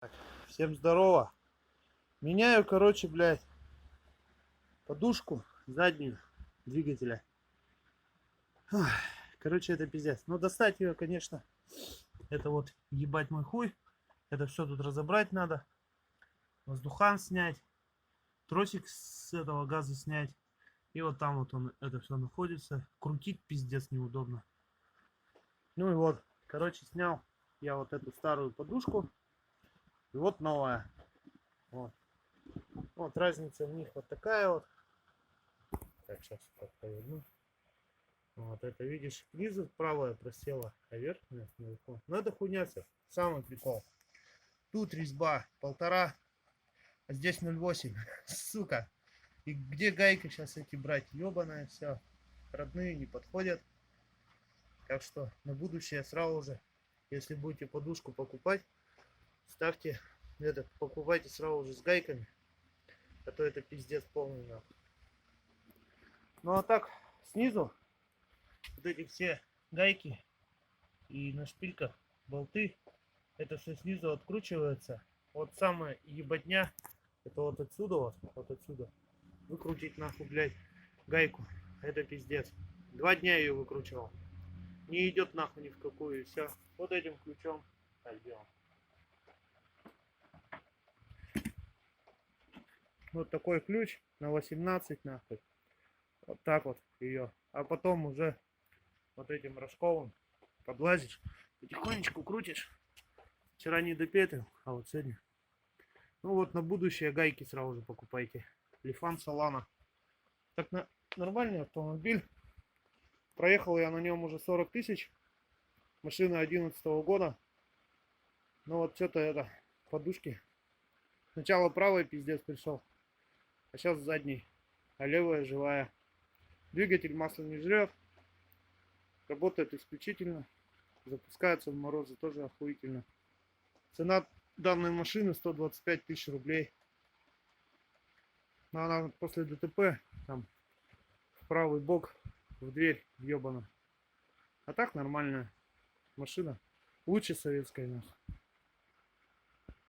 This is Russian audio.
Так, всем здорово. Меняю, короче, блядь, подушку заднюю двигателя. Ой, короче, это пиздец. Но достать ее, конечно, это вот ебать мой хуй. Это все тут разобрать надо. Воздухан снять. Тросик с этого газа снять. И вот там вот он, это все находится. Крутить пиздец неудобно. Ну и вот, короче, снял я вот эту старую подушку. И вот новая. Вот. Вот разница в них вот такая вот. Так, сейчас так поверну. Вот это видишь, снизу правая просела, а верхняя наверху. Ну это хуйня все. Самый прикол. Тут резьба 1,5, а здесь 0,8. Сука. И где гайка сейчас эти брать? Ебаная все. Родные не подходят. Так что на будущее сразу же, если будете подушку покупать, ставьте это, покупайте сразу же с гайками. А то это пиздец полный нахуй. Ну а так, снизу вот эти все гайки и на шпильках болты, это все снизу откручивается. Вот самая ебатня, это вот отсюда, вот отсюда, выкрутить нахуй, блядь, гайку. Это пиздец. 2 дня ее выкручивал. Не идет нахуй ни в какую, и все. Вот этим ключом так делал. Вот такой ключ на 18 нахуй. Вот так вот ее. А потом уже вот этим рожковым подлазишь, потихонечку крутишь. Вчера не допетил, а вот сегодня. Ну вот на будущее гайки сразу же покупайте. Лифан Солана. Так нормальный автомобиль. Проехал я на нем уже 40 тысяч. Машина 2011 года. Ну вот что-то это, подушки. Сначала правый пиздец пришел, а сейчас задний. А левая живая. Двигатель масло не жрет. Работает исключительно. Запускается в морозы тоже охуительно. Цена данной машины 125 тысяч рублей. Но она после ДТП там в правый бок в дверь въебана. А так нормальная машина. Лучше советская нахуй.